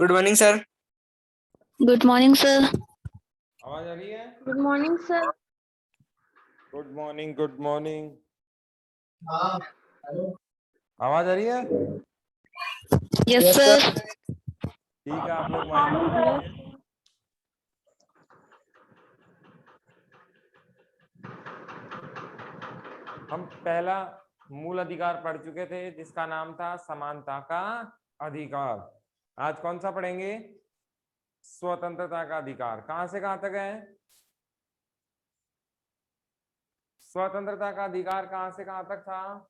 Good morning sir. Good morning sir. आवाज आ रही है? Good morning sir. Good morning, good morning. हाँ। आवाज आ रही है? Yes sir. ठीक है, आप लोग माइक ऑन करिए। हम पहला मूल अधिकार पढ़ चुके थे जिसका नाम था समानता का अधिकार। आज कौन सा पढ़ेंगे? स्वतंत्रता का अधिकार। कहां से कहां तक है? स्वतंत्रता का अधिकार कहां से कहां तक था?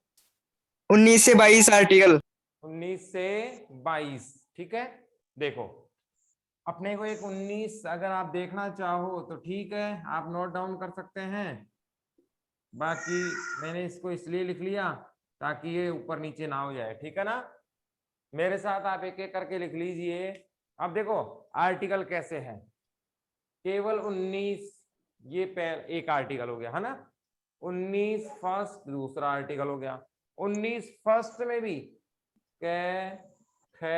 19 से 22 आर्टिकल। 19 से 22। ठीक है, देखो अपने को एक 19 अगर आप देखना चाहो तो ठीक है, आप नोट डाउन कर सकते हैं। बाकी मैंने इसको इसलिए लिख लिया ताकि ये ऊपर नीचे ना हो जाए। ठीक है ना? मेरे साथ आप एक एक करके लिख लीजिए। अब देखो आर्टिकल कैसे है। केवल 19 ये एक आर्टिकल हो गया है ना। 19 फर्स्ट दूसरा आर्टिकल हो गया। 19 फर्स्ट में भी कै ख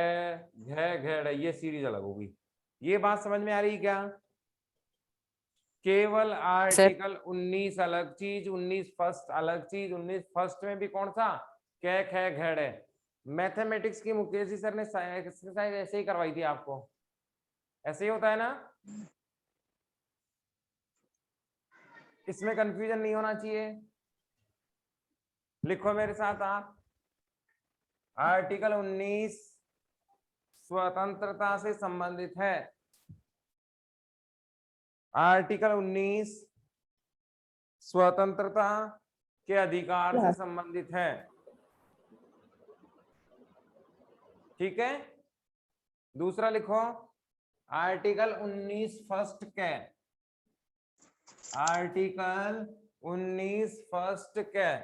घ घेड़ ये सीरीज अलग होगी। ये बात समझ में आ रही क्या? केवल आर्टिकल 19 अलग चीज, 19 फर्स्ट अलग चीज। 19 फर्स्ट में भी कौन सा? कै ख घेड़ है। मैथमेटिक्स की मुकेश जी सर ने एक्सरसाइज ऐसे ही करवाई थी आपको। ऐसे ही होता है ना? इसमें कंफ्यूजन नहीं होना चाहिए। लिखो मेरे साथ आप। आर्टिकल 19 स्वतंत्रता से संबंधित है। आर्टिकल 19 स्वतंत्रता के अधिकार से संबंधित है। ठीक है, दूसरा लिखो आर्टिकल 19 फर्स्ट के। आर्टिकल 19 फर्स्ट के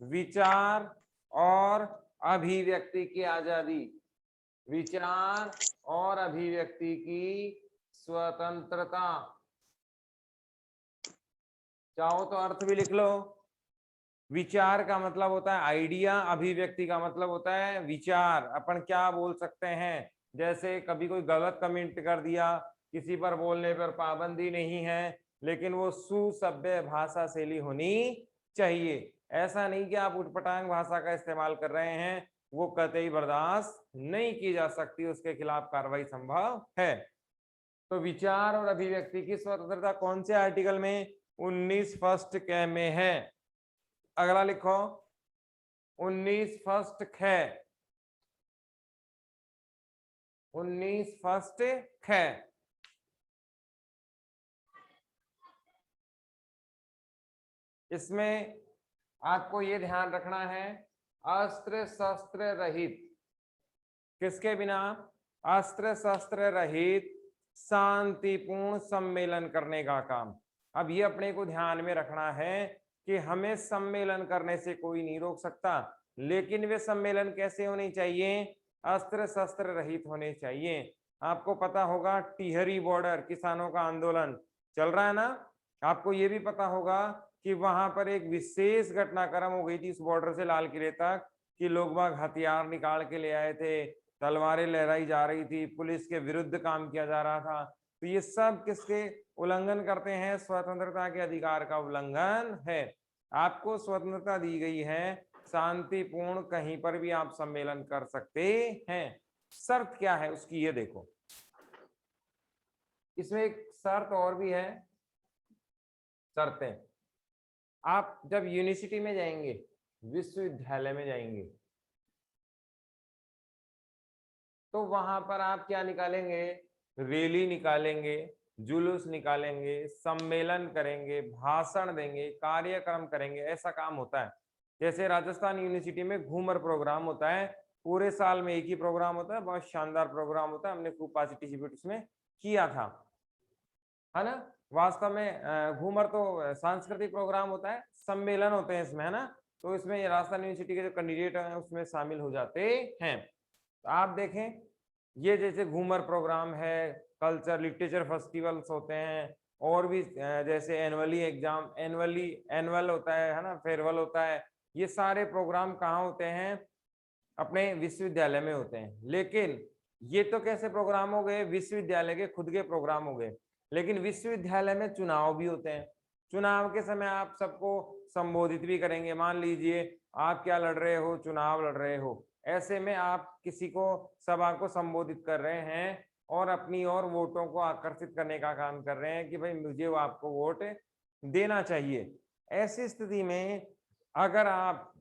विचार और अभिव्यक्ति की आजादी। विचार और अभिव्यक्ति की स्वतंत्रता। चाहो तो अर्थ भी लिख लो। विचार का मतलब होता है आइडिया, अभिव्यक्ति का मतलब होता है विचार। अपन क्या बोल सकते हैं? जैसे कभी कोई गलत कमेंट कर दिया, किसी पर बोलने पर पाबंदी नहीं है, लेकिन वो सुसभ्य भाषा शैली होनी चाहिए। ऐसा नहीं कि आप उटपटांग भाषा का इस्तेमाल कर रहे हैं, वो कतई बर्दाश्त नहीं की जा सकती, उसके खिलाफ कार्रवाई संभव है। तो विचार और अभिव्यक्ति की स्वतंत्रता कौन से आर्टिकल में? 19 फर्स्ट क में है। अगला लिखो 19 फर्स्ट ख। 19 फर्स्ट ख इसमें आपको ये ध्यान रखना है, अस्त्र शस्त्र रहित। किसके बिना? अस्त्र शस्त्र रहित शांतिपूर्ण सम्मेलन करने का काम। अब ये अपने को ध्यान में रखना है कि हमें सम्मेलन करने से कोई नहीं रोक सकता, लेकिन वे सम्मेलन कैसे होने चाहिए? अस्त्र शस्त्र रहित होने चाहिए। आपको पता होगा टिहरी बॉर्डर किसानों का आंदोलन चल रहा है ना। आपको ये भी पता होगा कि वहां पर एक विशेष घटनाक्रम हो गई थी उस बॉर्डर से लाल किले तक, कि लोग बाग हथियार निकाल के ले आए थे, तलवारें लहराई जा रही थी, पुलिस के विरुद्ध काम किया जा रहा था। तो ये सब किसके उल्लंघन करते हैं? स्वतंत्रता के अधिकार का उल्लंघन है। आपको स्वतंत्रता दी गई है, शांतिपूर्ण कहीं पर भी आप सम्मेलन कर सकते हैं। शर्त क्या है उसकी ये देखो। इसमें एक शर्त और भी है। शर्तें, आप जब यूनिवर्सिटी में जाएंगे, विश्वविद्यालय में जाएंगे, तो वहां पर आप क्या निकालेंगे? रैली निकालेंगे, जुलूस निकालेंगे, सम्मेलन करेंगे, भाषण देंगे, कार्यक्रम करेंगे। ऐसा काम होता है। जैसे राजस्थान यूनिवर्सिटी में घूमर प्रोग्राम होता है, पूरे साल में एक ही प्रोग्राम होता है, बहुत शानदार प्रोग्राम होता है। हमने खूब पार्टिसिपेट उसमें किया था, है ना। वास्तव में घूमर तो सांस्कृतिक प्रोग्राम होता है, सम्मेलन होते हैं इसमें, है ना। तो इसमें राजस्थान यूनिवर्सिटी के जो कैंडिडेट हैं उसमें शामिल हो जाते हैं। तो आप देखें, ये जैसे घूमर प्रोग्राम है, कल्चर लिटरेचर फेस्टिवल्स होते हैं, और भी जैसे एनुअली एग्जाम, एनुअल होता है ना, फेयरवेल होता है। ये सारे प्रोग्राम कहाँ होते हैं? अपने विश्वविद्यालय में होते हैं। लेकिन ये तो कैसे प्रोग्राम हो गए, विश्वविद्यालय के खुद के प्रोग्राम हो गए। लेकिन विश्वविद्यालय में चुनाव भी होते हैं। चुनाव के समय आप सबको संबोधित भी करेंगे। मान लीजिए आप क्या लड़ रहे हो, चुनाव लड़ रहे हो, ऐसे में आप किसी को सभा को संबोधित कर रहे हैं और अपनी ओर वोटों को आकर्षित करने का काम कर रहे हैं कि भाई मुझे वो आपको वोट देना चाहिए। ऐसी स्थिति में अगर आप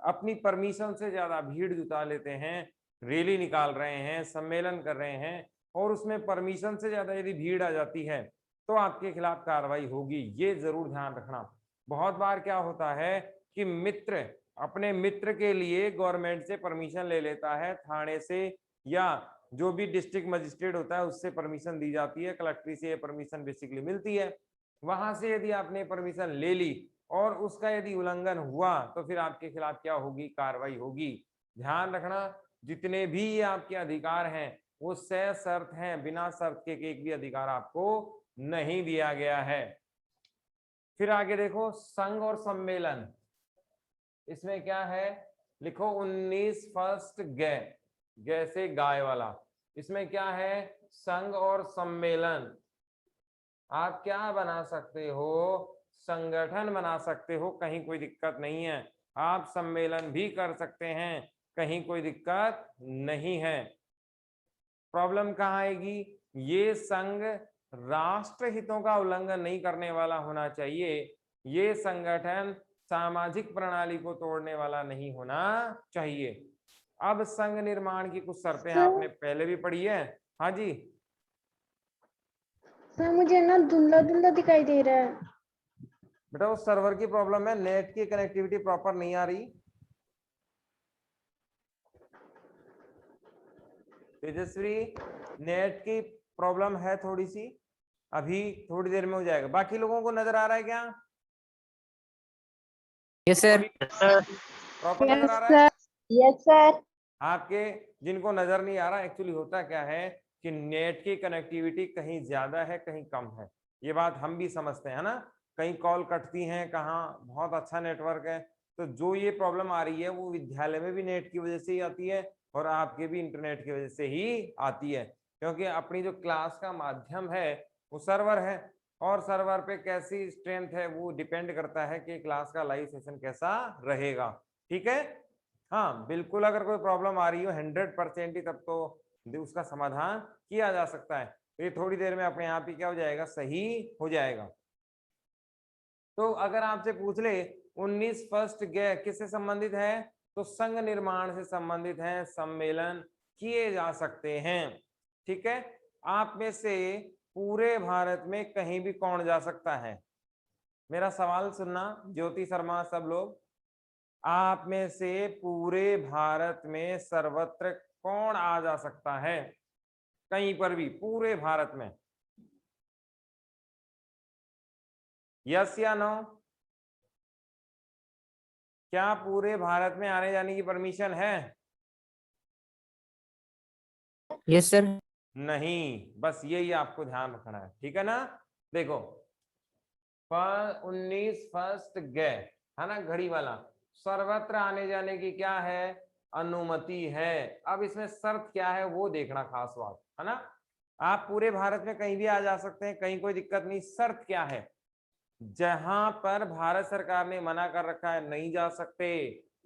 अपनी परमिशन से ज्यादा भीड़ जुटा लेते हैं, रैली निकाल रहे हैं, सम्मेलन कर रहे हैं और उसमें परमिशन से ज्यादा यदि भीड़ आ जाती है तो आपके खिलाफ कार्रवाई होगी। ये जरूर ध्यान रखना। बहुत बार क्या होता है कि मित्र अपने मित्र के लिए गवर्नमेंट से परमिशन ले लेता है, थाने से या जो भी डिस्ट्रिक्ट मजिस्ट्रेट होता है उससे परमिशन दी जाती है, कलेक्ट्री से परमिशन बेसिकली मिलती है। वहां से यदि आपने परमिशन ले ली और उसका यदि उल्लंघन हुआ तो फिर आपके खिलाफ क्या होगी, कार्रवाई होगी। ध्यान रखना, जितने भी ये आपके अधिकार हैं वो सशर्त हैं, बिना शर्त के एक भी अधिकार आपको नहीं दिया गया है। फिर आगे देखो, संघ और सम्मेलन। इसमें क्या है, लिखो 19 फर्स्ट ग, जैसे गाय वाला। इसमें क्या है, संघ और सम्मेलन। आप क्या बना सकते हो, संगठन बना सकते हो, कहीं कोई दिक्कत नहीं है। आप सम्मेलन भी कर सकते हैं, कहीं कोई दिक्कत नहीं है। प्रॉब्लम कहाँ आएगी, ये संघ राष्ट्र हितों का उल्लंघन नहीं करने वाला होना चाहिए। ये संगठन सामाजिक प्रणाली को तोड़ने वाला नहीं होना चाहिए। अब संघ निर्माण की कुछ शर्तें आपने पहले भी पढ़ी है। हाँ जी सर, मुझे ना धुंधला धुंधला दिखाई दे रहा है। बेटा वो सर्वर की प्रॉब्लम है, नेट की कनेक्टिविटी प्रॉपर नहीं आ रही। तेजस्वी, नेट की प्रॉब्लम है थोड़ी सी, अभी थोड़ी देर में हो जाएगा। बाकी लोगों को नजर आ रहा है क्या? Yes sir. प्रॉपर नजर आ रहा है? Yes sir. आपके जिनको नजर नहीं आ रहा, एक्चुअली होता क्या है कि नेट की कनेक्टिविटी कहीं ज्यादा है कहीं कम है। ये बात हम भी समझते हैं ना, कहीं कॉल कटती हैं, कहाँ बहुत अच्छा नेटवर्क है। तो जो ये प्रॉब्लम आ रही है वो विद्यालय में भी नेट की वजह से ही आती है और आपके भी इंटरनेट की वजह से ही आती है, क्योंकि अपनी जो क्लास का माध्यम है वो सर्वर है और सर्वर पे कैसी स्ट्रेंथ है वो डिपेंड करता है कि क्लास का लाइव सेशन कैसा रहेगा। ठीक है, हाँ बिल्कुल। अगर कोई प्रॉब्लम आ रही हो 100% ही, तब तो उसका समाधान किया जा सकता है। तो ये थोड़ी देर में अपने आप ही क्या हो जाएगा, सही हो जाएगा। तो अगर आपसे पूछ ले 19 फर्स्ट ग किससे संबंधित है, तो संघ निर्माण से संबंधित है, सम्मेलन किए जा सकते हैं। ठीक है, आप में से पूरे भारत में कहीं भी कौन जा सकता है? मेरा सवाल सुनना, ज्योति शर्मा, सब लोग, आप में से पूरे भारत में सर्वत्र कौन आ जा सकता है, कहीं पर भी पूरे भारत में? यस या नो? क्या पूरे भारत में आने जाने की परमिशन है? Yes sir. नहीं, बस यही आपको ध्यान रखना है। ठीक है ना, देखो 19 फर्स्ट ग है ना, घड़ी वाला, सर्वत्र आने जाने की क्या है, अनुमति है। अब इसमें शर्त क्या है वो देखना खास बात है ना। आप पूरे भारत में कहीं भी आ जा सकते हैं, कहीं कोई दिक्कत नहीं। शर्त क्या है, जहां पर भारत सरकार ने मना कर रखा है नहीं जा सकते,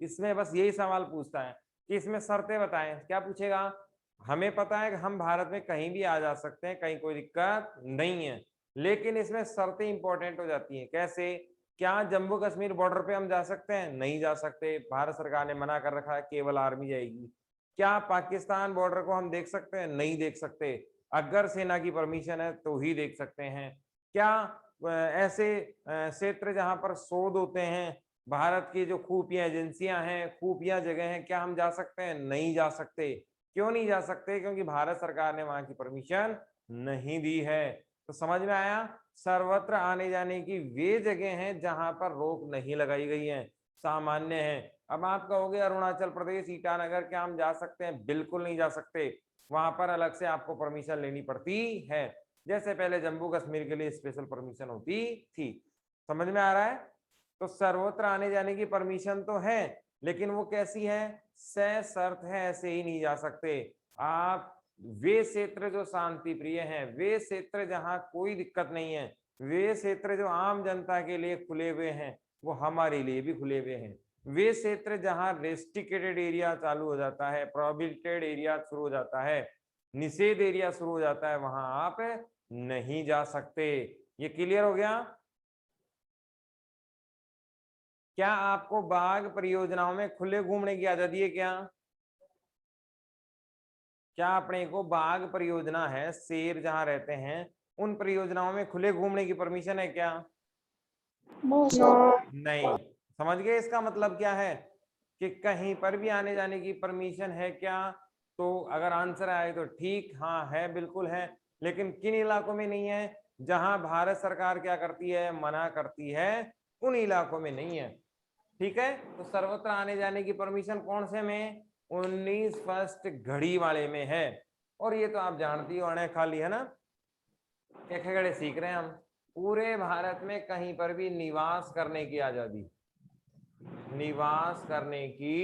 इसमें बस यही सवाल पूछता है कि इसमें शर्तें बताएं। क्या पूछेगा, हमें पता है कि हम भारत में कहीं भी आ जा सकते हैं, कहीं कोई दिक्कत नहीं है, लेकिन इसमें शर्तें इंपॉर्टेंट हो जाती हैं। कैसे, क्या जम्मू कश्मीर बॉर्डर पे हम जा सकते हैं? नहीं जा सकते, भारत सरकार ने मना कर रखा है, केवल आर्मी जाएगी। क्या पाकिस्तान बॉर्डर को हम देख सकते हैं? नहीं देख सकते, अगर सेना की परमिशन है तो ही देख सकते हैं। क्या ऐसे क्षेत्र जहां पर शोध होते हैं, भारत की जो खुफिया एजेंसियां हैं, खुफिया जगह हैं, क्या हम जा सकते हैं? नहीं जा सकते। क्यों नहीं जा सकते? क्योंकि भारत सरकार ने वहां की परमिशन नहीं दी है। तो समझ में आया, सर्वत्र आने जाने की वे जगह हैं जहां पर रोक नहीं लगाई गई है, सामान्य है। अब आप कहोगे अरुणाचल प्रदेश ईटानगर क्या हम जा सकते हैं? बिल्कुल नहीं जा सकते, वहां पर अलग से आपको परमिशन लेनी पड़ती है, जैसे पहले जम्मू कश्मीर के लिए स्पेशल परमिशन होती थी। समझ में आ रहा है? तो सर्वत्र आने जाने की परमिशन तो है, लेकिन वो कैसी है, सशर्त है, ऐसे ही नहीं जा सकते आप। वे क्षेत्र जो शांति प्रिय हैं, वे क्षेत्र जहां कोई दिक्कत नहीं है, वे क्षेत्र जो आम जनता के लिए खुले हुए हैं, वो हमारे लिए भी खुले हुए हैं। वे क्षेत्र जहां रेस्ट्रिक्टेड एरिया चालू हो जाता है, प्रोहिबिटेड एरिया शुरू हो जाता है, निषेध एरिया शुरू हो जाता है, वहां आप नहीं जा सकते। ये क्लियर हो गया? क्या आपको बाघ परियोजनाओं में खुले घूमने की आजादी है क्या? क्या अपने को बाघ परियोजना है, शेर जहां रहते हैं, उन परियोजनाओं में खुले घूमने की परमिशन है क्या? No sir. नहीं। समझ गए इसका मतलब क्या है कि कहीं पर भी आने जाने की परमिशन है क्या? तो अगर आंसर आए तो ठीक, हाँ है, बिल्कुल है। लेकिन किन इलाकों में नहीं है? जहां भारत सरकार क्या करती है, मना करती है, उन इलाकों में नहीं है। ठीक है, तो सर्वत्र आने जाने की परमिशन कौन से में? 19 फर्स्ट घड़ी वाले में है। और ये तो आप जानती हो, अणे खाली है ना, एक घड़े सीख रहे हैं हम। पूरे भारत में कहीं पर भी निवास करने की आजादी, निवास करने की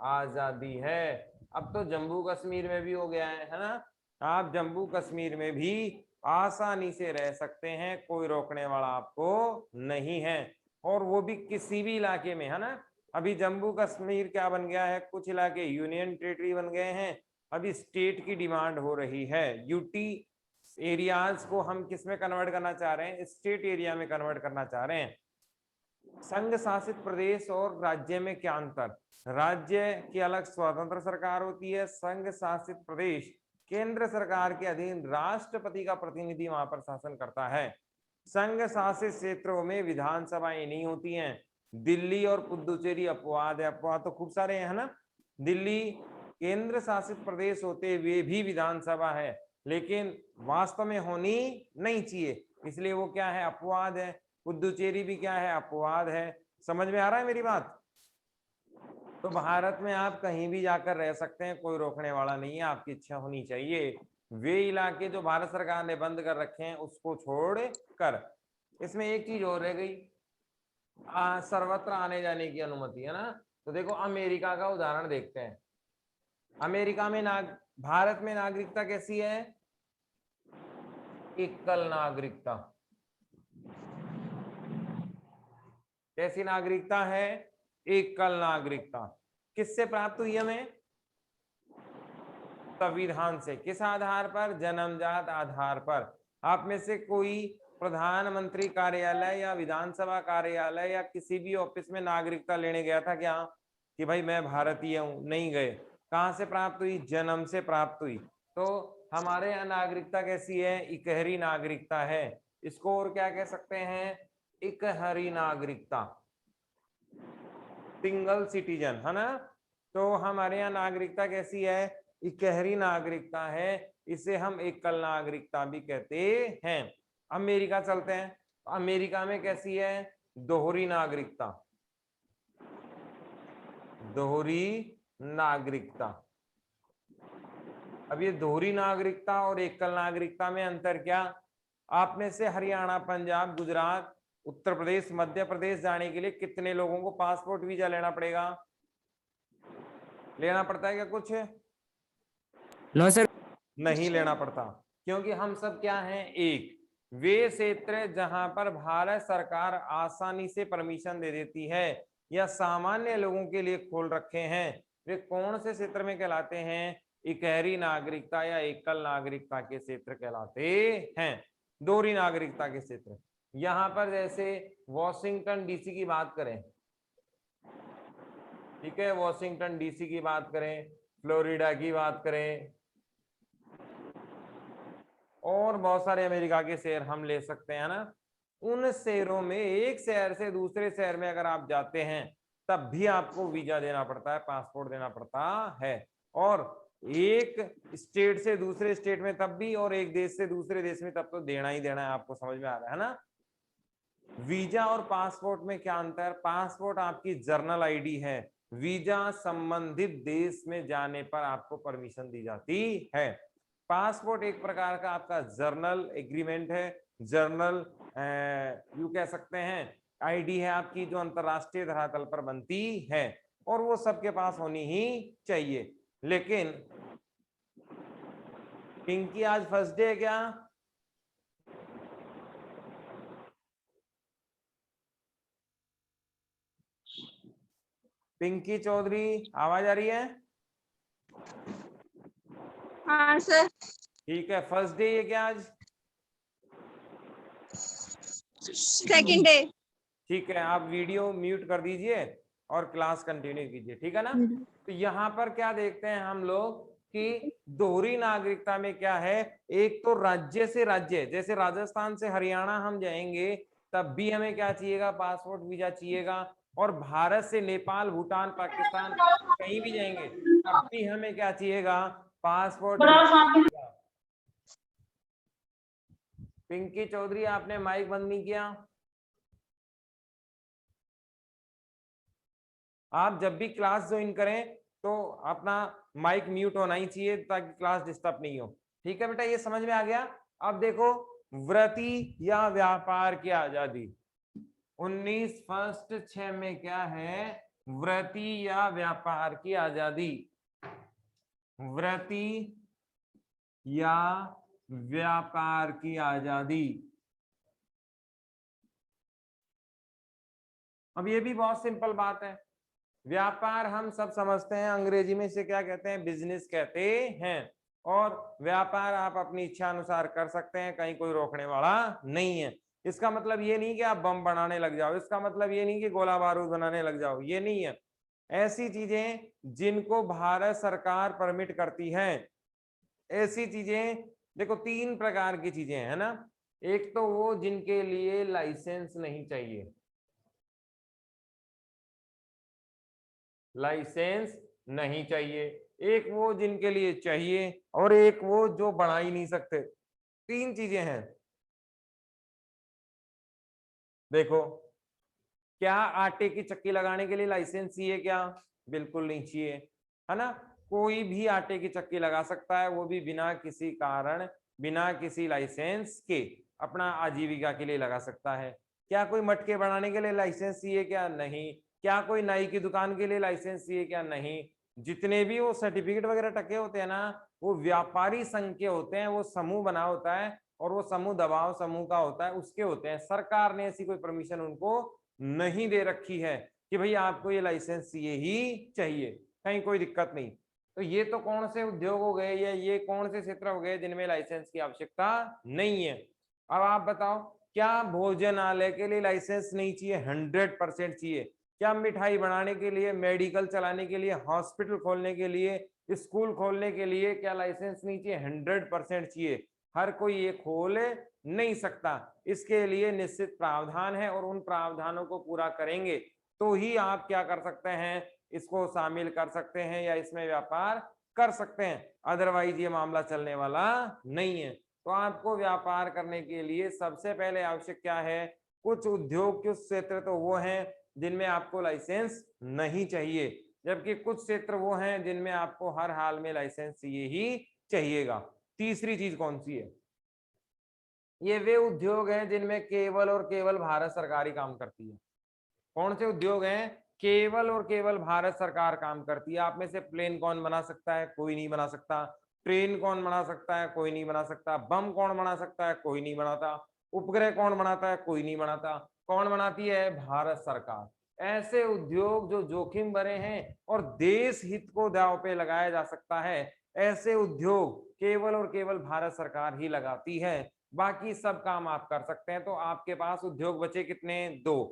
आजादी है। अब तो जम्मू कश्मीर में भी हो गया है ना, आप जम्मू कश्मीर में भी आसानी से रह सकते हैं, कोई रोकने वाला आपको नहीं है। और वो भी किसी भी इलाके में, है ना। अभी जम्मू कश्मीर क्या बन गया है, कुछ इलाके यूनियन टेरिटरी बन गए हैं, अभी स्टेट की डिमांड हो रही है। यूटी एरियाज को हम किस में कन्वर्ट करना चाह रहे हैं, स्टेट एरिया में कन्वर्ट करना चाह रहे हैं। संघ शासित प्रदेश और राज्य में क्या अंतर? राज्य की अलग स्वतंत्र सरकार होती है, संघ शासित प्रदेश केंद्र सरकार के अधीन राष्ट्रपति का प्रतिनिधि वहां पर शासन करता है। संघ शासित क्षेत्रों में विधानसभाएं नहीं होती हैं। दिल्ली और पुदुचेरी अपवाद है, अपवाद तो खूब सारे हैं, है ना। दिल्ली केंद्र शासित प्रदेश होते हुए भी विधानसभा है, लेकिन वास्तव में होनी नहीं चाहिए, इसलिए वो क्या है, अपवाद है। पुदुचेरी भी क्या है, अपवाद है। समझ में आ रहा है मेरी बात? तो भारत में आप कहीं भी जाकर रह सकते हैं, कोई रोकने वाला नहीं है, आपकी इच्छा होनी चाहिए। वे इलाके जो भारत सरकार ने बंद कर रखे हैं उसको छोड़ कर। इसमें एक चीज और रह गई, सर्वत्र आने जाने की अनुमति, है ना। तो देखो अमेरिका का उदाहरण देखते हैं। अमेरिका में भारत में नागरिकता कैसी है? एकल नागरिकता। कैसी नागरिकता है? एकल नागरिकता। किससे प्राप्त हुई हमें? संविधान से। किस आधार पर? जन्मजात आधार पर। आप में से कोई प्रधानमंत्री कार्यालय या विधानसभा कार्यालय या किसी भी ऑफिस में नागरिकता लेने गया था क्या, कि भाई मैं भारतीय हूं? नहीं गए। कहां से प्राप्त हुई? जन्म से प्राप्त हुई। तो हमारे यहाँ नागरिकता कैसी है? इकहरी नागरिकता है। इसको और क्या कह सकते हैं? इकहरी नागरिकता, सिंगल सिटीजन, है ना। तो हमारे यहाँ नागरिकता कैसी है? इकहरी नागरिकता है, इसे हम एकल नागरिकता भी कहते हैं। अमेरिका चलते हैं, अमेरिका में कैसी है? दोहरी नागरिकता, दोहरी नागरिकता। अब ये दोहरी नागरिकता और एकल नागरिकता में अंतर क्या? आप में से हरियाणा, पंजाब, गुजरात, उत्तर प्रदेश, मध्य प्रदेश जाने के लिए कितने लोगों को पासपोर्ट वीजा लेना पड़ेगा? लेना पड़ता है क्या कुछ? No sir. नहीं लेना पड़ता, क्योंकि हम सब क्या हैं, एक। वे क्षेत्र जहां पर भारत सरकार आसानी से परमिशन दे देती है या सामान्य लोगों के लिए खोल रखे हैं, वे कौन से क्षेत्र में कहलाते हैं? इकहरी नागरिकता या एकल नागरिकता के क्षेत्र कहलाते हैं। दोहरी नागरिकता के क्षेत्र, यहां पर जैसे वॉशिंगटन डीसी की बात करें, ठीक है, वॉशिंगटन डीसी की बात करें, फ्लोरिडा की बात करें, और बहुत सारे अमेरिका के शहर हम ले सकते हैं ना। उन शहरों में एक शहर से दूसरे शहर में अगर आप जाते हैं तब भी आपको वीजा देना पड़ता है, पासपोर्ट देना पड़ता है। और एक स्टेट से दूसरे स्टेट में तब भी, और एक देश से दूसरे देश में तब तो देना ही देना है। आपको समझ में आ रहा है ना? वीजा और पासपोर्ट में क्या अंतर? पासपोर्ट आपकी जर्नल आईडी है, वीजा संबंधित देश में जाने पर आपको परमिशन दी जाती है। पासपोर्ट एक प्रकार का आपका जर्नल एग्रीमेंट है, जर्नल यू कह सकते हैं, आईडी है आपकी, जो अंतरराष्ट्रीय धरातल पर बनती है। और वो सबके पास होनी ही चाहिए। लेकिन पिंकी आज फर्स्ट डे है क्या? पिंकी चौधरी आवाज आ रही है? हाँ सर। ठीक है, फर्स्ट डे है क्या आज? Second day. ठीक है, आप वीडियो म्यूट कर दीजिए और क्लास कंटिन्यू कीजिए, ठीक है ना? तो यहाँ पर क्या देखते हैं हम लोग कि दोहरी नागरिकता में क्या है, एक तो राज्य से राज्य, जैसे राजस्थान से हरियाणा हम जाएंगे तब भी हमें क्या चाहिएगा, पासपोर्ट वीजा चाहिएगा। और भारत से नेपाल, भूटान, पाकिस्तान कहीं भी जाएंगे तब भी हमें क्या चाहिएगा, पासपोर्ट वीजा। पिंकी चौधरी आपने माइक बंद नहीं किया। आप जब भी क्लास ज्वाइन करें तो अपना माइक म्यूट होना ही चाहिए ताकि क्लास डिस्टर्ब नहीं हो। ठीक है बेटा, ये समझ में आ गया? अब देखो, वृत्ति या व्यापार की आजादी 19 में क्या है, वृत्ति या व्यापार की आजादी। वृत्ति या व्यापार की आजादी। अब ये भी बहुत सिंपल बात है, व्यापार हम सब समझते हैं, अंग्रेजी में इसे क्या कहते हैं, बिजनेस कहते हैं। और व्यापार आप अपनी इच्छा अनुसार कर सकते हैं, कहीं कोई रोकने वाला नहीं है। इसका मतलब ये नहीं कि आप बम बनाने लग जाओ, इसका मतलब ये नहीं कि गोला बारूद बनाने लग जाओ, ये नहीं है। ऐसी चीजें जिनको भारत सरकार परमिट करती है, ऐसी चीजें देखो 3 प्रकार की चीजें है ना। एक तो वो जिनके लिए लाइसेंस नहीं चाहिए, लाइसेंस नहीं चाहिए। एक वो जिनके लिए चाहिए, और एक वो जो बना ही नहीं सकते। 3 चीजें हैं। देखो, क्या आटे की चक्की लगाने के लिए लाइसेंस चाहिए क्या? बिल्कुल नहीं चाहिए, है ना। कोई भी आटे की चक्की लगा सकता है, वो भी बिना किसी कारण, बिना किसी लाइसेंस के अपना आजीविका के लिए लगा सकता है। क्या कोई मटके बनाने के लिए लाइसेंस चाहिए क्या? नहीं। क्या कोई नाई की दुकान के लिए लाइसेंस चाहिए क्या? नहीं। जितने भी वो सर्टिफिकेट वगैरह टके होते हैं ना, वो व्यापारी संघ के होते हैं, वो समूह बना होता है और वो समूह दबाव समूह का होता है, उसके होते हैं। सरकार ने ऐसी कोई परमिशन उनको नहीं दे रखी है कि भाई आपको ये लाइसेंस ही चाहिए, कहीं कोई दिक्कत नहीं। तो ये तो कौन से उद्योग हो गए या ये कौन से क्षेत्र हो गए जिनमें लाइसेंस की आवश्यकता नहीं है। अब आप बताओ, क्या भोजनालय के लिए लाइसेंस नहीं चाहिए? 100% चाहिए। क्या मिठाई बनाने के लिए, मेडिकल चलाने के लिए, हॉस्पिटल खोलने के लिए, स्कूल खोलने के लिए क्या लाइसेंस नहीं चाहिए? 100% चाहिए। हर कोई ये खोल नहीं सकता, इसके लिए निश्चित प्रावधान है और उन प्रावधानों को पूरा करेंगे तो ही आप क्या कर सकते हैं, इसको शामिल कर सकते हैं या इसमें व्यापार कर सकते हैं। अदरवाइज ये मामला चलने वाला नहीं है। तो आपको व्यापार करने के लिए सबसे पहले आवश्यक क्या है, कुछ उद्योग, कुछ क्षेत्र तो वो हैं जिनमें आपको लाइसेंस नहीं चाहिए, जबकि कुछ क्षेत्र वो हैं जिनमें आपको हर हाल में लाइसेंस चाहिए ही चाहिएगा। तीसरी चीज कौन सी है? ये वे उद्योग हैं जिनमें केवल और केवल भारत सरकार ही काम करती है। कौन से उद्योग हैं? केवल और केवल भारत सरकार काम करती है। आप में से प्लेन कौन बना सकता है? कोई नहीं बना सकता। ट्रेन कौन बना सकता है? कोई नहीं बना सकता। बम कौन बना सकता है? कोई नहीं बनाता। उपग्रह कौन बनाता है? कोई नहीं बनाता। कौन बनाती है? भारत सरकार। ऐसे उद्योग जो जोखिम भरे हैं और देश हित को दांव पे लगाया जा सकता है, ऐसे उद्योग केवल और केवल भारत सरकार ही लगाती है। बाकी सब काम आप कर सकते हैं। तो आपके पास उद्योग बचे कितने? 2।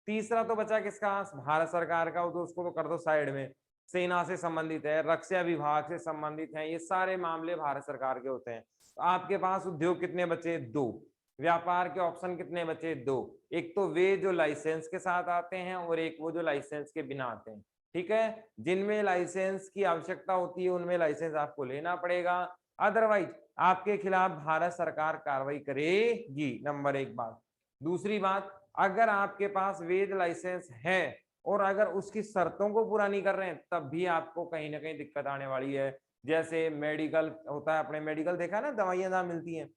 तीसरा तो बचा किसका? भारत सरकार का, तो उसको तो कर दो साइड में। सेना से संबंधित है, रक्षा विभाग से संबंधित है, ये सारे मामले भारत सरकार के होते हैं। तो आपके पास उद्योग कितने बचे? 2। व्यापार के ऑप्शन कितने बचे? 2। एक तो वे जो लाइसेंस के साथ आते हैं और एक वो जो लाइसेंस के बिना आते हैं। ठीक है, जिनमें लाइसेंस की आवश्यकता होती है उनमें लाइसेंस आपको लेना पड़ेगा, अदरवाइज आपके खिलाफ भारत सरकार कार्रवाई करेगी। नंबर 1 बात। दूसरी बात, अगर आपके पास वैध लाइसेंस है और अगर उसकी शर्तों को पूरा नहीं कर रहे हैं तब भी आपको कहीं ना कहीं दिक्कत आने वाली है। जैसे मेडिकल होता है, अपने मेडिकल देखा ना, दवाइयां जहां मिलती हैं,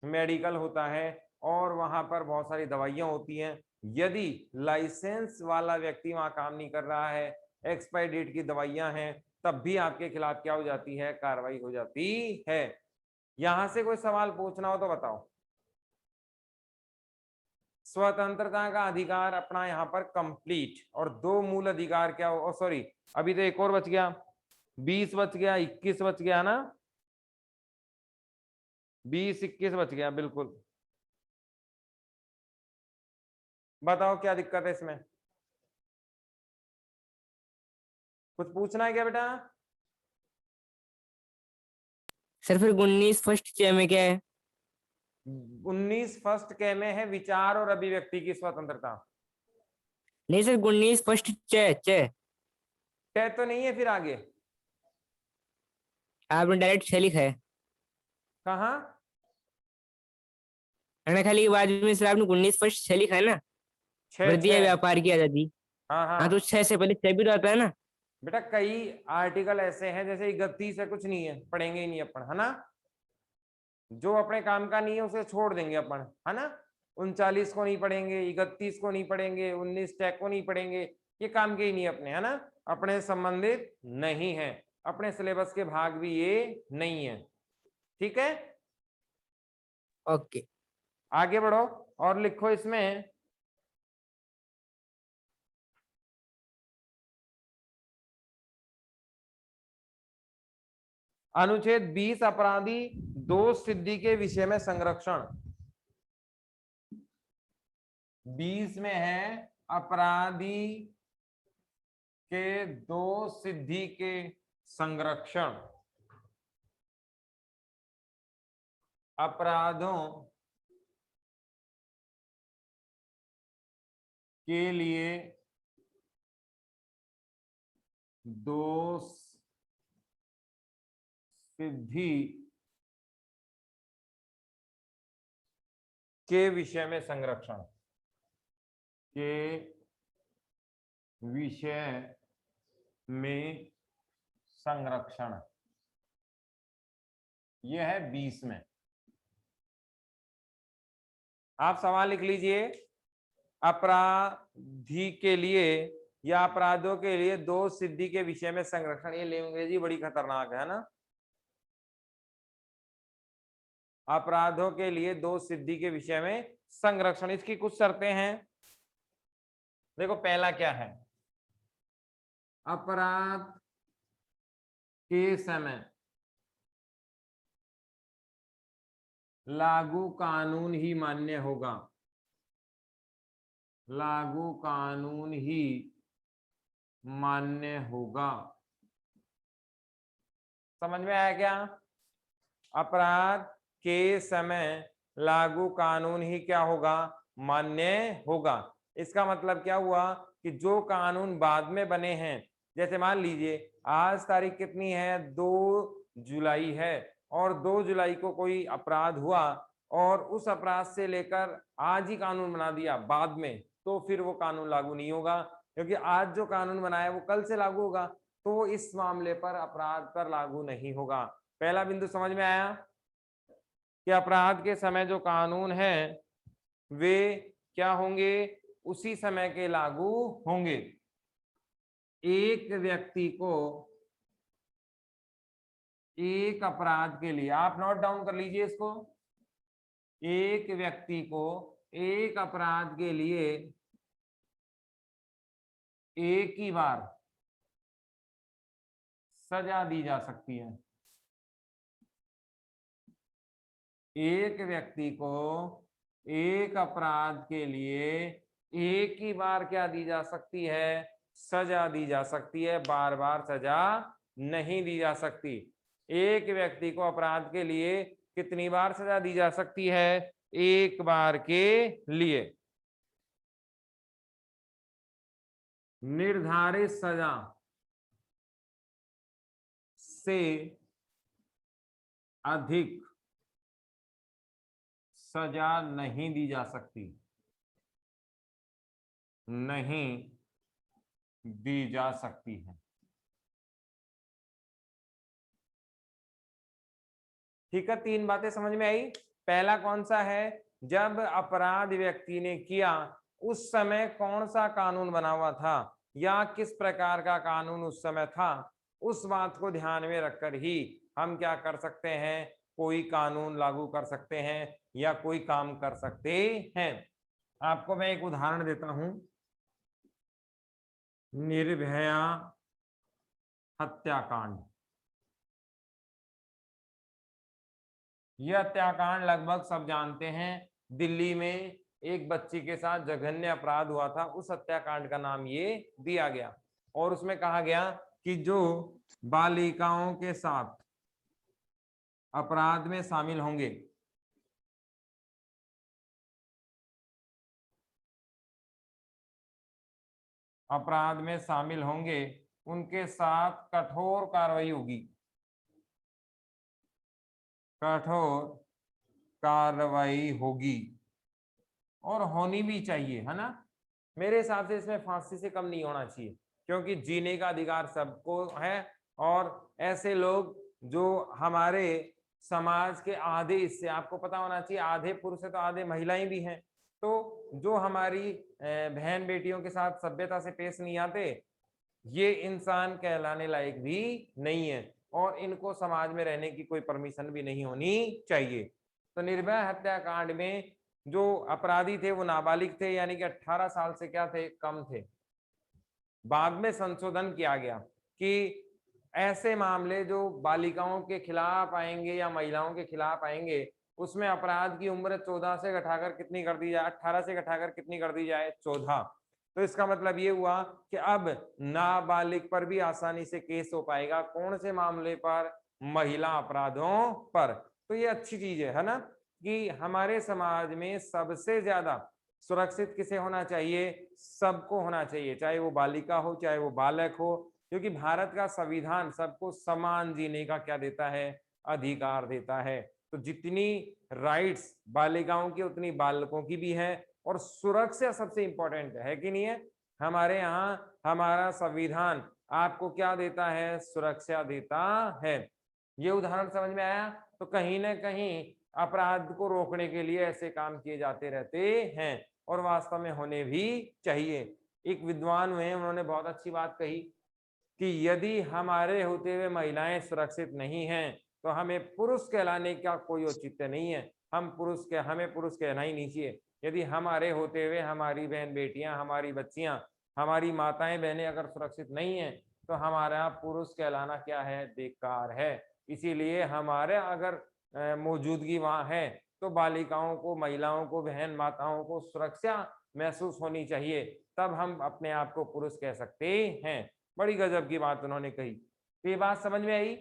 मेडिकल होता है और वहां पर बहुत सारी दवाइयां होती हैं। यदि लाइसेंस वाला व्यक्ति वहां काम नहीं कर रहा है एक्सपायरी डेट की दवाइयां हैं, तब भी आपके खिलाफ क्या हो जाती है, कार्रवाई हो जाती है। यहां से कोई सवाल पूछना हो तो बताओ। स्वतंत्रता का अधिकार अपना यहाँ पर कंप्लीट, और दो मूल अधिकार क्या हो, सॉरी अभी तो एक और बच गया, 20 बच गया, 21 बच गया ना, 20 21 बच गया, बिल्कुल। बताओ क्या दिक्कत है इसमें, कुछ पूछना है क्या बेटा? सर फिर 19 फर्स्ट चे में क्या है? 19 फर्स्ट के में है विचार और अभिव्यक्ति की स्वतंत्रता। नहीं सर 19 फर्स्ट चे चे तय तो नहीं है, फिर आगे आपने डायरेक्ट छह लिखा है। कहा? मैंने खाली बाद में सर आपने 19 फर्स्ट छह लिखा है ना, छह वृद्धि या छह व्यापार की आजादी। हाँ हाँ हाँ तो 6 से पहले 6 भी रहता है ना। बेटा, कई आर्टिकल ऐसे हैं जैसे 31 है, कुछ नहीं है, पढ़ेंगे ही नहीं अपन, है ना। जो अपने काम का नहीं है उसे छोड़ देंगे अपन, है ना। 39 को नहीं पढ़ेंगे, 31 को नहीं पढ़ेंगे, 19 टैग को नहीं पढ़ेंगे, ये काम के ही नहीं अपने, है ना। अपने संबंधित नहीं है, अपने सिलेबस के भाग भी ये नहीं है, ठीक है। ओके। आगे बढ़ो और लिखो इसमें, अनुच्छेद 20 अपराधी दोष सिद्धि के विषय में संरक्षण। 20 में है अपराधी के दोष सिद्धि के संरक्षण। अपराधों के लिए दोष सिद्धि के विषय में संरक्षण, के विषय में संरक्षण, यह है 20 में। आप सवाल लिख लीजिए, अपराधी के लिए या अपराधों के लिए दोष सिद्धि के विषय में संरक्षण। ये अंग्रेजी बड़ी खतरनाक है ना। अपराधों के लिए दोष सिद्धि के विषय में संरक्षण, इसकी कुछ शर्तें हैं। देखो पहला क्या है, अपराध के समय लागू कानून ही मान्य होगा, लागू कानून ही मान्य होगा। समझ में आया क्या? अपराध के समय लागू कानून ही क्या होगा, मान्य होगा। इसका मतलब क्या हुआ कि जो कानून बाद में बने हैं, जैसे मान लीजिए आज तारीख कितनी है, 2 जुलाई है, और 2 जुलाई को कोई अपराध हुआ और उस अपराध से लेकर आज ही कानून बना दिया बाद में, तो फिर वो कानून लागू नहीं होगा, क्योंकि आज जो कानून बनाया वो कल से लागू होगा, तो इस मामले पर अपराध पर लागू नहीं होगा। पहला बिंदु समझ में आया कि अपराध के समय जो कानून है वे क्या होंगे, उसी समय के लागू होंगे। एक व्यक्ति को एक अपराध के लिए, आप नोट डाउन कर लीजिए इसको, एक व्यक्ति को एक अपराध के लिए एक ही बार सजा दी जा सकती है। एक व्यक्ति को एक अपराध के लिए एक ही बार क्या दी जा सकती है, सजा दी जा सकती है, बार बार सजा नहीं दी जा सकती। एक व्यक्ति को अपराध के लिए कितनी बार सजा दी जा सकती है, एक बार के लिए। निर्धारित सजा से अधिक सजा नहीं दी जा सकती, नहीं दी जा सकती है। ठीक है, 3 बातें समझ में आई। पहला कौन सा है, जब अपराध व्यक्ति ने किया उस समय कौन सा कानून बना हुआ था, या किस प्रकार का कानून उस समय था, उस बात को ध्यान में रखकर ही हम क्या कर सकते हैं, कोई कानून लागू कर सकते हैं या कोई काम कर सकते हैं। आपको मैं एक उदाहरण देता हूं, निर्भया हत्याकांड। यह हत्याकांड लगभग सब जानते हैं। दिल्ली में एक बच्ची के साथ जघन्य अपराध हुआ था, उस हत्याकांड का नाम ये दिया गया और उसमें कहा गया कि जो बालिकाओं के साथ अपराध में शामिल होंगे, अपराध में शामिल होंगे, उनके साथ कठोर कार्रवाई होगी, कठोर कार्रवाई होगी और होनी भी चाहिए, है ना। मेरे हिसाब से इसमें फांसी से कम नहीं होना चाहिए, क्योंकि जीने का अधिकार सबको है और ऐसे लोग जो हमारे समाज के आधे हिस्से, आपको पता होना चाहिए आधे पुरुष है तो आधे महिलाएं भी हैं, तो जो हमारी बहन बेटियों के साथ सभ्यता से पेश नहीं आते, ये इंसान कहलाने लायक भी नहीं है और इनको समाज में रहने की कोई परमिशन भी नहीं होनी चाहिए। तो निर्भया हत्याकांड में जो अपराधी थे वो नाबालिग थे, यानी कि 18 साल से क्या थे, कम थे। बाद में संशोधन किया गया कि ऐसे मामले जो बालिकाओं के खिलाफ आएंगे या महिलाओं के खिलाफ आएंगे, उसमें अपराध की उम्र 14 से घटाकर कितनी कर दी जाए, 18 से घटाकर कितनी कर दी जाए, 14। तो इसका मतलब ये हुआ कि अब नाबालिग पर भी आसानी से केस हो पाएगा। कौन से मामले पर, महिला अपराधों पर। तो ये अच्छी चीज है ना, कि हमारे समाज में सबसे ज्यादा सुरक्षित किसे होना चाहिए, सबको होना चाहिए, चाहे वो बालिका हो चाहे वो बालक हो, क्योंकि भारत का संविधान सबको समान जीने का क्या देता है, अधिकार देता है। तो जितनी राइट्स बालिकाओं की उतनी बालकों की भी है और सुरक्षा सबसे इंपॉर्टेंट है कि नहीं है। हमारे यहाँ हमारा संविधान आपको क्या देता है, सुरक्षा देता है। ये उदाहरण समझ में आया। तो कहीं ना कहीं अपराध को रोकने के लिए ऐसे काम किए जाते रहते हैं और वास्तव में होने भी चाहिए। एक विद्वान हुए, उन्होंने बहुत अच्छी बात कही कि यदि हमारे होते हुए महिलाएं सुरक्षित नहीं हैं तो हमें पुरुष कहलाने का कोई औचित्य नहीं है। हमें पुरुष कहना ही नहीं चाहिए। यदि हमारे होते हुए हमारी बहन बेटियां, हमारी बच्चियां, हमारी माताएं बहनें अगर सुरक्षित नहीं है तो हमारा पुरुष कहलाना क्या है, बेकार है। इसीलिए हमारे अगर मौजूदगी वहां है तो बालिकाओं को, महिलाओं को, बहन माताओं को सुरक्षा महसूस होनी चाहिए, तब हम अपने आप को पुरुष कह सकते हैं। बड़ी गजब की बात उन्होंने कही। तो ये बात समझ में आई।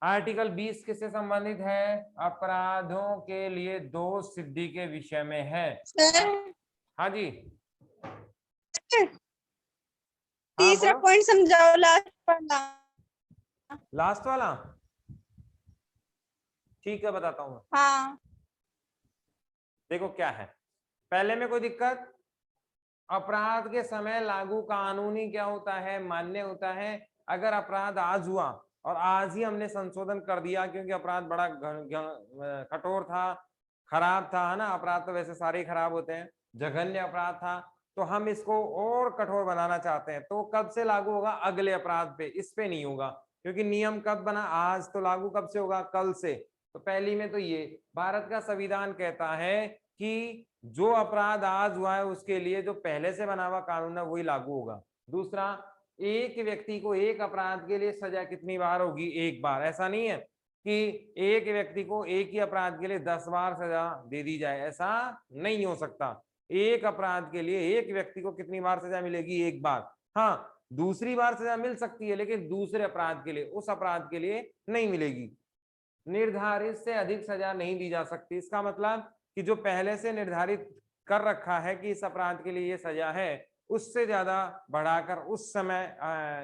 आर्टिकल 20 किससे संबंधित है, अपराधों के लिए दोष सिद्धि के विषय में है। सर हाँ जी, तीसरा बोलो। पॉइंट समझाओ, लास्ट वाला। लास्ट वाला ठीक है, बताता हूँ। हाँ देखो क्या है, पहले में कोई दिक्कत, अपराध के समय लागू कानूनी क्या होता है, मान्य होता है। अगर अपराध आज हुआ और आज ही हमने संशोधन कर दिया, क्योंकि अपराध बड़ा कठोर था, खराब था, है ना। अपराध तो वैसे सारे खराब होते हैं, जघन्य अपराध था, तो हम इसको और कठोर बनाना चाहते हैं। तो कब से लागू होगा, अगले अपराध पे, इस पे नहीं होगा, क्योंकि नियम कब बना, आज, तो लागू कब से होगा, कल से। तो पहली में तो ये भारत का संविधान कहता है कि जो अपराध आज हुआ है उसके लिए जो पहले से बना हुआ कानून है वही लागू होगा। दूसरा, एक व्यक्ति को एक अपराध के लिए सजा कितनी बार होगी, एक बार। ऐसा नहीं है कि एक व्यक्ति को एक ही अपराध के लिए 10 बार सजा दे दी जाए, ऐसा नहीं हो सकता। एक अपराध के लिए एक व्यक्ति को कितनी बार सजा मिलेगी, एक बार। हाँ, दूसरी बार सजा मिल सकती है, लेकिन दूसरे अपराध के लिए, उस अपराध के लिए नहीं मिलेगी। निर्धारित से अधिक सजा नहीं दी जा सकती। इसका मतलब कि जो पहले से निर्धारित कर रखा है कि इस अपराध के लिए ये सजा है, उससे ज्यादा बढ़ाकर उस समय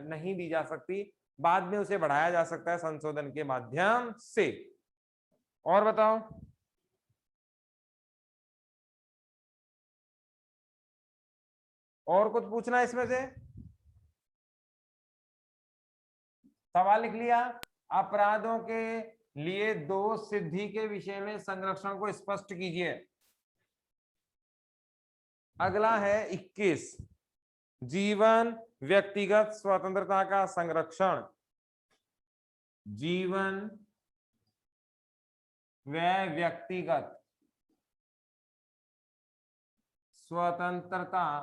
नहीं दी जा सकती। बाद में उसे बढ़ाया जा सकता है संशोधन के माध्यम से। और बताओ, और कुछ पूछना है इसमें से? सवाल लिख लिया। अपराधों के लिए दोष सिद्धि के विषय में संरक्षण को स्पष्ट कीजिए। अगला है 21। जीवन, व्यक्तिगत स्वतंत्रता का संरक्षण, जीवन व व्यक्तिगत स्वतंत्रता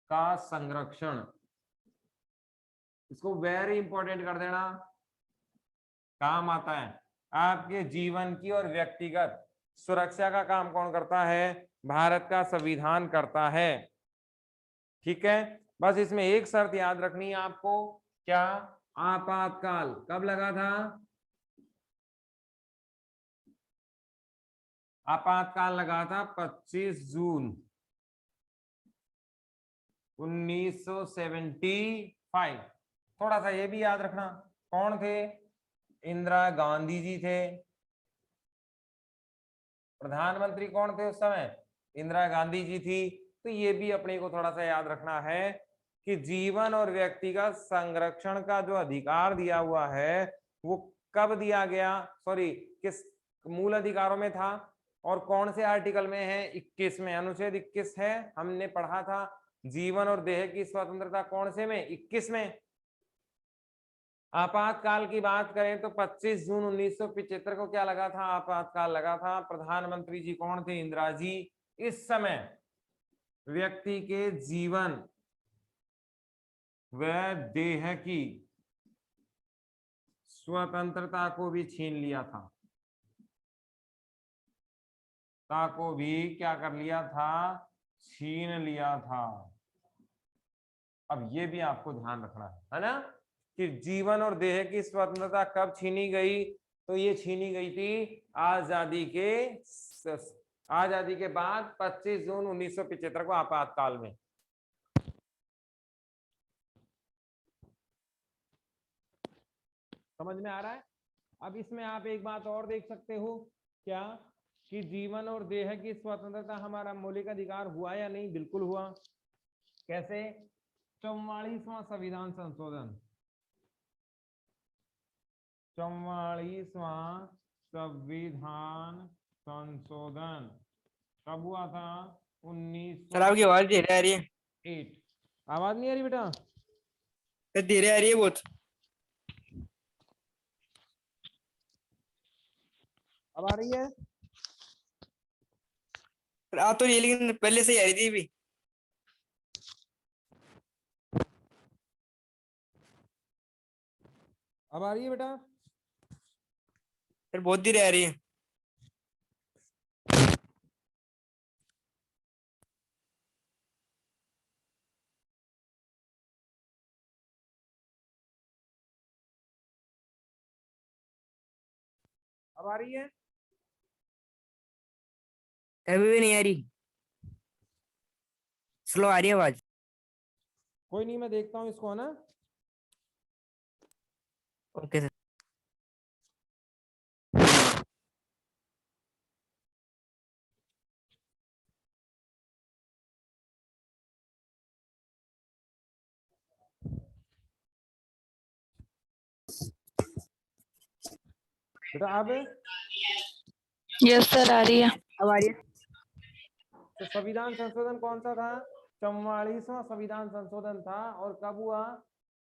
का संरक्षण। इसको वेरी इंपॉर्टेंट कर देना, काम आता है। आपके जीवन की और व्यक्तिगत सुरक्षा का काम कौन करता है? भारत का संविधान करता है। ठीक है, बस इसमें एक शर्त याद रखनी है आपको, क्या? आपातकाल कब लगा था? आपातकाल लगा था 25 जून 1975। थोड़ा सा ये भी याद रखना, कौन थे? इंदिरा गांधी जी थे। प्रधानमंत्री कौन थे उस समय? इंदिरा गांधी जी थी। तो ये भी अपने को थोड़ा सा याद रखना है कि जीवन और व्यक्तिगत संरक्षण का जो अधिकार दिया हुआ है वो कब दिया गया, सॉरी किस मूल अधिकारों में था और कौन से आर्टिकल में है? 21 में, अनुच्छेद 21 है, हमने पढ़ा था। जीवन और देह की स्वतंत्रता कौन से में? 21 में। आपातकाल की बात करें तो 25 जून 1975 को क्या लगा था? आपातकाल लगा था। प्रधानमंत्री जी कौन थे? इंदिरा जी। इस समय व्यक्ति के जीवन व देह की स्वतंत्रता को भी छीन लिया था, को भी क्या कर लिया था? छीन लिया था। अब ये भी आपको ध्यान रखना है ना, कि जीवन और देह की स्वतंत्रता कब छीनी गई? तो ये छीनी गई थी आजादी के बाद 25 जून 1975 को आपातकाल में। समझ में आ रहा है? अब इसमें आप एक बात और देख सकते हो, क्या? कि जीवन और देह की स्वतंत्रता हमारा मौलिक अधिकार हुआ या नहीं? बिल्कुल हुआ। कैसे? 44वां संविधान संशोधन, 44वां संविधान संशोधन कब हुआ था? सर आपकी आवाज धीरे आ रही है। 1908। आवाज नहीं आ रही बेटा? धीरे आ रही है बहुत। अब आ रही है? आ तो रही है लेकिन पहले से ही आ रही थी भी। अब आ रही है बेटा? सर बहुत धीरे आ रही है। अब आ रही है? अभी भी नहीं आ रही, स्लो आ रही है आवाज। कोई नहीं, मैं देखता हूँ इसको, है ना। Okay sir. बेटा अब यस सर, आ रही है। अब आ रही है। तो संविधान संशोधन कौन सा था? 44वां संविधान संशोधन था। और कब हुआ?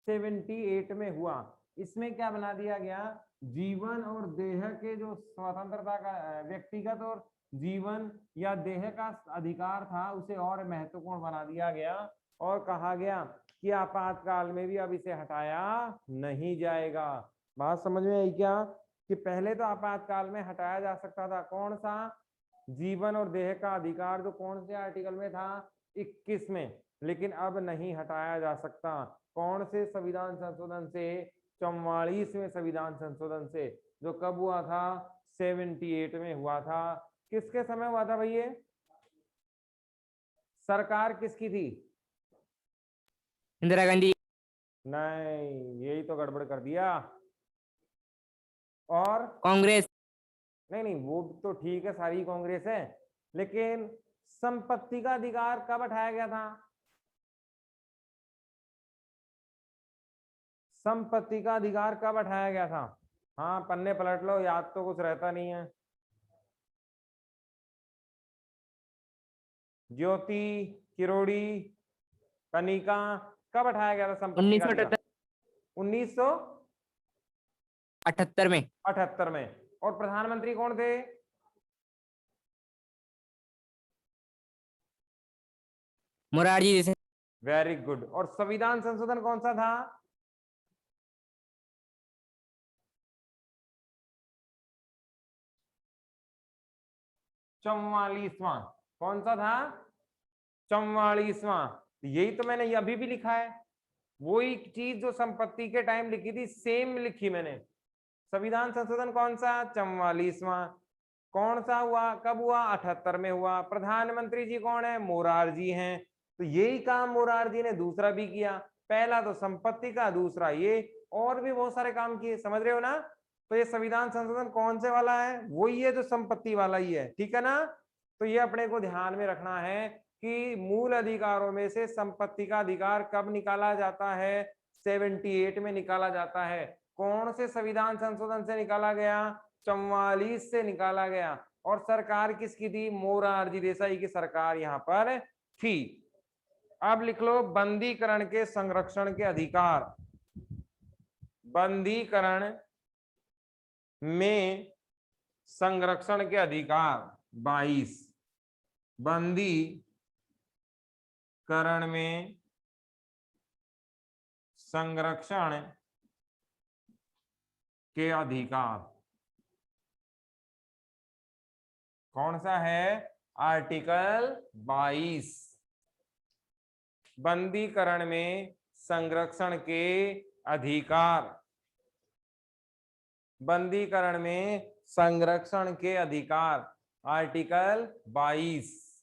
78 में हुआ। इसमें क्या बना दिया गया? जीवन और देह के जो स्वतंत्रता का व्यक्तिगत और जीवन या देह का अधिकार था उसे और महत्वपूर्ण बना दिया गया और कहा गया कि आपातकाल में भी अब इसे हटाया नहीं जाएगा। बात समझ में आई क्या? कि पहले तो आपातकाल में हटाया जा सकता था, कौन सा? जीवन और देह का अधिकार, जो कौन से आर्टिकल में था? 21 में। लेकिन अब नहीं हटाया जा सकता। कौन से संविधान संशोधन से? 44वें संविधान संशोधन से, जो कब हुआ था? 78 में हुआ था। किसके समय हुआ था भैया? सरकार किसकी थी? इंदिरा गांधी। नहीं, यही तो गड़बड़ कर दिया। और कांग्रेस। नहीं नहीं, वो तो ठीक है, सारी कांग्रेस है, लेकिन संपत्ति का अधिकार कब हटाया गया था? संपत्ति का अधिकार कब हटाया गया था? हाँ, पन्ने पलट लो, याद तो कुछ रहता नहीं है। ज्योति, किरोड़ी, कनिका, कब हटाया गया था संपत्ति का अधिकार? 1978 में। 1978 में। और प्रधानमंत्री कौन थे? मोरारजी देसाई। Very good. और संविधान संशोधन कौन सा था? चौवालीसवां। कौन सा था? 44वां। यही तो मैंने अभी भी लिखा है, वही चीज जो संपत्ति के टाइम लिखी थी सेम लिखी मैंने। संविधान संशोधन कौन सा? 44वां। कौन सा हुआ, कब हुआ? 78 में हुआ। प्रधानमंत्री जी कौन है? मोरारजी हैं। तो यही काम मोरारजी ने दूसरा भी किया, पहला तो संपत्ति का, दूसरा ये, और भी बहुत सारे काम किए, समझ रहे हो ना? तो ये संविधान संशोधन कौन से वाला है? वही है जो संपत्ति वाला ही है, ठीक है ना? तो ये अपने को ध्यान में रखना है कि मूल अधिकारों में से संपत्ति का अधिकार कब निकाला जाता है? 78 में निकाला जाता है। कौन से संविधान संशोधन से निकाला गया? 44 से निकाला गया। और सरकार किसकी थी? मोरारजी देसाई की सरकार यहां पर थी। अब लिख लो बंदीकरण के संरक्षण के अधिकार। बंदीकरण में संरक्षण के अधिकार 22। बंदीकरण में संरक्षण के अधिकार कौन सा है? आर्टिकल 22। बंदीकरण में संरक्षण के अधिकार, बंदीकरण में संरक्षण के अधिकार, आर्टिकल 22।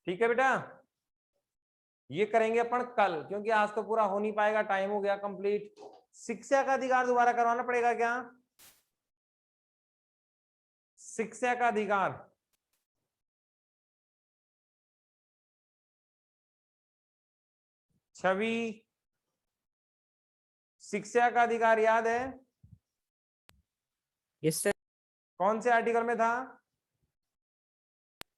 ठीक है बेटा, ये करेंगे अपन कल, क्योंकि आज तो पूरा हो नहीं पाएगा, टाइम हो गया कंप्लीट। शिक्षा का अधिकार दोबारा करवाना पड़ेगा क्या? शिक्षा का अधिकार छवि, शिक्षा का अधिकार याद है? Yes sir. कौन से आर्टिकल में था?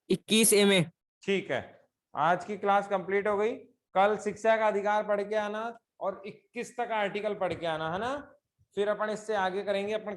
21A में। ठीक है, आज की क्लास कंप्लीट हो गई। कल शिक्षा का अधिकार पढ़ के आना और 21 तक आर्टिकल पढ़ के आना, है ना? फिर अपन इससे आगे करेंगे अपन।